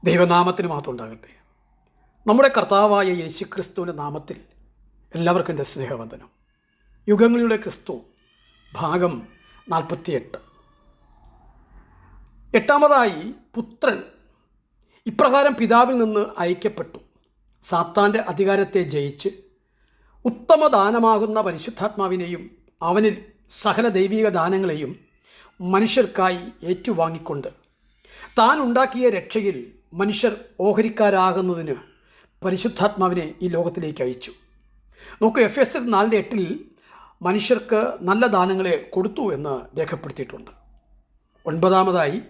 ദൈവനാമത്തിന് മാത്രം ഉണ്ടാകട്ടെ. നമ്മുടെ കർത്താവായ യേശുക്രിസ്തുവിൻ്റെ നാമത്തിൽ എല്ലാവർക്കും എൻ്റെ സ്നേഹവന്ദനം. യുഗങ്ങളിലെ ക്രിസ്തു ഭാഗം 48. എട്ടാമതായി പുത്രൻ ഇപ്രകാരം പിതാവിൽ നിന്ന് അയക്കപ്പെട്ടു. സാത്താൻ്റെ അധികാരത്തെ ജയിച്ച് ഉത്തമദാനമാകുന്ന പരിശുദ്ധാത്മാവിനെയും അവനിൽ സകല ദൈവിക ദാനങ്ങളെയും മനുഷ്യർക്കായി ഏറ്റുവാങ്ങിക്കൊണ്ട് താൻ ഉണ്ടാക്കിയ രക്ഷയിൽ മനുഷ്യർ ഓഹരിക്കാരാകുന്നതിന് പരിശുദ്ധാത്മാവിനെ ഈ ലോകത്തിലേക്ക് അയച്ചു. നോക്കൂ, എഫെസ്യർ 4:8 മനുഷ്യർക്ക് നല്ല ദാനങ്ങളെ കൊടുത്തു എന്ന് രേഖപ്പെടുത്തിയിട്ടുണ്ട്. 9.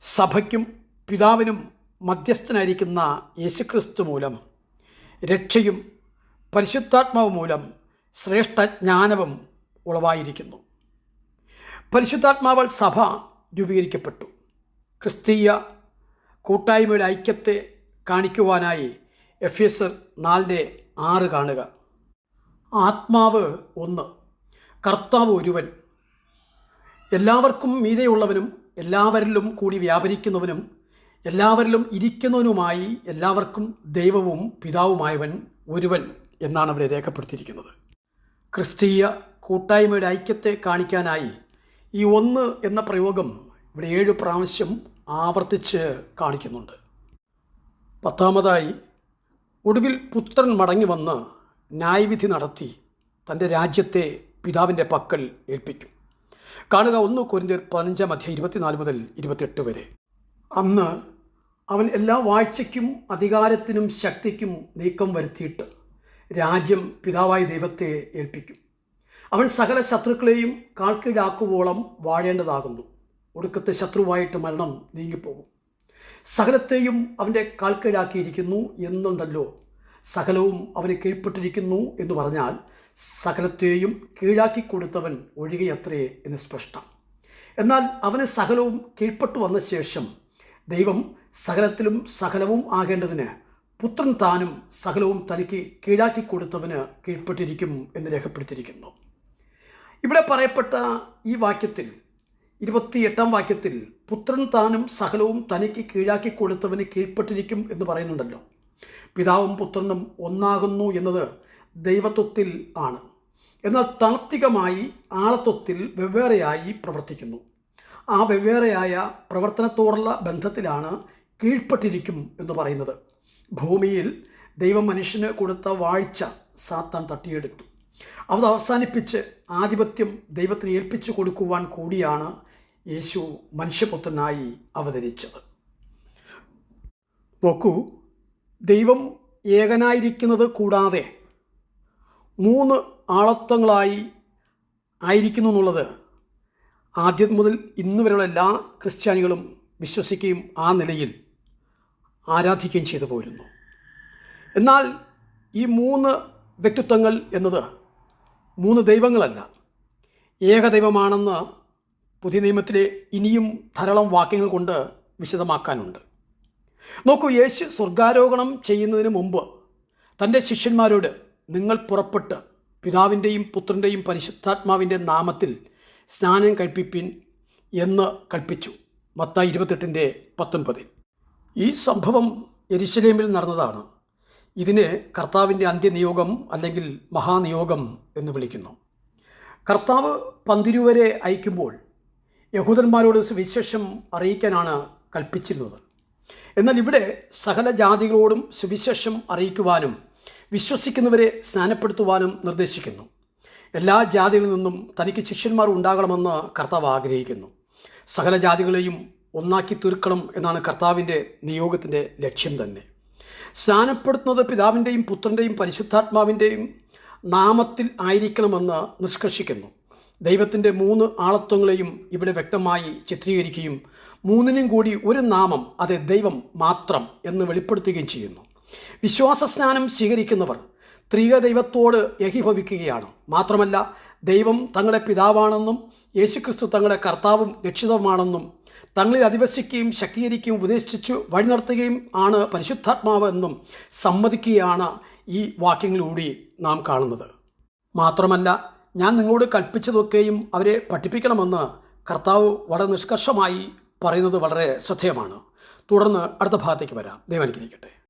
സഭയ്ക്കും പിതാവിനും മധ്യസ്ഥനായിരിക്കുന്ന യേശുക്രിസ്തു മൂലം രക്ഷയും പരിശുദ്ധാത്മാവ് മൂലം ശ്രേഷ്ഠജ്ഞാനവും ഉളവായിരിക്കുന്നു. പരിശുദ്ധാത്മാവാൽ സഭ രൂപീകരിക്കപ്പെട്ടു. ക്രിസ്തീയ കൂട്ടായ്മയുടെ ഐക്യത്തെ കാണിക്കുവാനായി എഫെസ്യർ 4:6 കാണുക. ആത്മാവ് ഒന്ന്, കർത്താവ് ഒരുവൻ, എല്ലാവർക്കും മീതെയുള്ളവനും എല്ലാവരിലും കൂടി വ്യാപരിക്കുന്നവനും എല്ലാവരിലും ഇരിക്കുന്നവനുമായി എല്ലാവർക്കും ദൈവവും പിതാവുമായവൻ ഒരുവൻ എന്നാണ് അവിടെ രേഖപ്പെടുത്തിയിരിക്കുന്നത്. ക്രിസ്തീയ കൂട്ടായ്മയുടെ ഐക്യത്തെ കാണിക്കാനായി ഈ ഒന്ന് എന്ന പ്രയോഗം ഇവിടെ 7 പ്രാവശ്യം ആവർത്തിച്ച് കാണിക്കുന്നുണ്ട്. 10. ഒടുവിൽ പുത്രൻ മടങ്ങി വന്ന് ന്യായവിധി നടത്തി തൻ്റെ രാജ്യത്തെ പിതാവിൻ്റെ പക്കൽ ഏൽപ്പിക്കും. കാണുക 1 കൊരിന്ത്യർ 15:24 മുതൽ 28 വരെ. അന്ന് അവൻ എല്ലാ വാഴ്ചയ്ക്കും അധികാരത്തിനും ശക്തിക്കും നീക്കം വരുത്തിയിട്ട് രാജ്യം പിതാവായ ദൈവത്തെ ഏൽപ്പിക്കും. അവൻ സകല ശത്രുക്കളെയും കാൽക്കീഴാക്കുവോളം വാഴേണ്ടതാകുന്നു. ഒടുക്കത്തെ ശത്രുവായിട്ട് മരണം നീങ്ങിപ്പോകും. സകലത്തെയും അവൻ്റെ കാൽക്കീഴാക്കിയിരിക്കുന്നു എന്നുണ്ടല്ലോ. സകലവും അവന് കീഴ്പ്പെട്ടിരിക്കുന്നു എന്ന് പറഞ്ഞാൽ സകലത്തെയും കീഴാക്കി കൊടുത്തവൻ ഒഴികെയത്രേ എന്ന് സ്പഷ്ടം. എന്നാൽ അവന് സകലവും കീഴ്പ്പെട്ടു വന്ന ശേഷം ദൈവം സകലത്തിലും സകലവും ആകേണ്ടതിന് പുത്രൻ താനും സകലവും തനിക്ക് കീഴാക്കി കൊടുത്തവന് കീഴ്പ്പെട്ടിരിക്കും എന്ന് രേഖപ്പെടുത്തിയിരിക്കുന്നു. ഇവിടെ പറയപ്പെട്ട ഈ വാക്യത്തിൽ 28 വാക്യത്തിൽ പുത്രൻ താനും സകലവും തനിക്ക് കീഴാക്കി കൊടുത്തവന് കീഴ്പ്പെട്ടിരിക്കും എന്ന് പറയുന്നുണ്ടല്ലോ. പിതാവും പുത്രനും ഒന്നാകുന്നു എന്നത് ദൈവത്വത്തിൽ ആണ്. എന്നാൽ താത്വികമായി ആളത്വത്തിൽ വെവ്വേറെയായി പ്രവർത്തിക്കുന്നു. ആ വെവ്വേറെയായ പ്രവർത്തനത്തോടുള്ള ബന്ധത്തിലാണ് കീഴ്പ്പെട്ടിരിക്കും എന്ന് പറയുന്നത്. ഭൂമിയിൽ ദൈവം മനുഷ്യന് കൊടുത്ത വാഴ്ച സാത്താൻ തട്ടിയെടുത്തു. അത് അവസാനിപ്പിച്ച് ആധിപത്യം ദൈവത്തിന് ഏൽപ്പിച്ചു കൊടുക്കുവാൻ കൂടിയാണ് യേശു മനുഷ്യപുത്രനായി അവതരിച്ചത്. നോക്കൂ, ദൈവം ഏകനായിരിക്കുന്നത് കൂടാതെ 3 ആളത്വങ്ങളായി ആയിരിക്കുന്നു എന്നുള്ളത് ആദ്യം മുതൽ ഇന്ന് വരെയുള്ള എല്ലാ ക്രിസ്ത്യാനികളും വിശ്വസിക്കുകയും ആ നിലയിൽ ആരാധിക്കുകയും ചെയ്തു പോരുന്നു. എന്നാൽ ഈ 3 വ്യക്തിത്വങ്ങൾ എന്നത് 3 ദൈവങ്ങളല്ല, ഏകദൈവമാണെന്ന് പുതിയ നിയമത്തിലെ ഇനിയും ധാരാളം വാക്യങ്ങൾ കൊണ്ട് വിശദമാക്കാനുണ്ട്. നോക്കൂ, യേശു സ്വർഗാരോഹണം ചെയ്യുന്നതിന് മുമ്പ് തൻ്റെ ശിഷ്യന്മാരോട് നിങ്ങൾ പുറപ്പെട്ട് പിതാവിൻ്റെയും പുത്രൻ്റെയും പരിശുദ്ധാത്മാവിൻ്റെ നാമത്തിൽ സ്നാനം കഴിപ്പിപ്പിൻ എന്ന് കൽപ്പിച്ചു. മത്തായി 28:19. ഈ സംഭവം യെരുശലേമിൽ നടന്നതാണ്. ഇതിനെ കർത്താവിൻ്റെ അന്ത്യനിയോഗം അല്ലെങ്കിൽ മഹാനിയോഗം എന്ന് വിളിക്കുന്നു. കർത്താവ് 12 വരെ അയക്കുമ്പോൾ യഹൂദന്മാരോട് സുവിശേഷം അറിയിക്കാനാണ് കൽപ്പിച്ചിരുന്നത്. എന്നാൽ ഇവിടെ സകല ജാതികളോടും സുവിശേഷം അറിയിക്കുവാനും വിശ്വസിക്കുന്നവരെ സ്നാനപ്പെടുത്തുവാനും നിർദ്ദേശിക്കുന്നു. എല്ലാ ജാതികളിൽ നിന്നും തനിക്ക് ശിഷ്യന്മാർ ഉണ്ടാകണമെന്ന് കർത്താവ് ആഗ്രഹിക്കുന്നു. സകല ജാതികളെയും ഒന്നാക്കി തീർക്കണം എന്നാണ് കർത്താവിൻ്റെ നിയോഗത്തിൻ്റെ ലക്ഷ്യം തന്നെ. സ്നാനപ്പെടുത്തുന്നത് പിതാവിൻ്റെയും പുത്രൻ്റെയും പരിശുദ്ധാത്മാവിൻ്റെയും നാമത്തിൽ ആയിരിക്കണമെന്ന് നിഷ്കർഷിക്കുന്നു. ദൈവത്തിൻ്റെ 3 ആളത്വങ്ങളെയും ഇവിടെ വ്യക്തമായി ചിത്രീകരിക്കുകയും 3നും കൂടി ഒരു നാമം, അത് ദൈവം മാത്രം എന്ന് വെളിപ്പെടുത്തുകയും ചെയ്യുന്നു. വിശ്വാസ സ്നാനം സ്വീകരിക്കുന്നവർ ത്രിക ദൈവത്തോട് ഏകീഭവിക്കുകയാണ്. മാത്രമല്ല, ദൈവം തങ്ങളുടെ പിതാവാണെന്നും യേശുക്രിസ്തു തങ്ങളുടെ കർത്താവും രക്ഷിതവുമാണെന്നും തങ്ങളിൽ അധിവസിക്കുകയും ശക്തീകരിക്കുകയും ഉപദേശിച്ചു വഴി നടത്തുകയും ആണ് പരിശുദ്ധാത്മാവ് എന്നും സമ്മതിക്കുകയാണ് ഈ വാക്യങ്ങളിലൂടെ നാം കാണുന്നത്. മാത്രമല്ല, ഞാൻ നിങ്ങളോട് കൽപ്പിച്ചതൊക്കെയും അവരെ പഠിപ്പിക്കണമെന്ന് കർത്താവ് വളരെ നിഷ്കർഷമായി പറയുന്നത് വളരെ ശ്രദ്ധേയമാണ്. തുടർന്ന് അടുത്ത ഭാഗത്തേക്ക് വരാം. ദൈവം അനുഗ്രഹിക്കട്ടെ.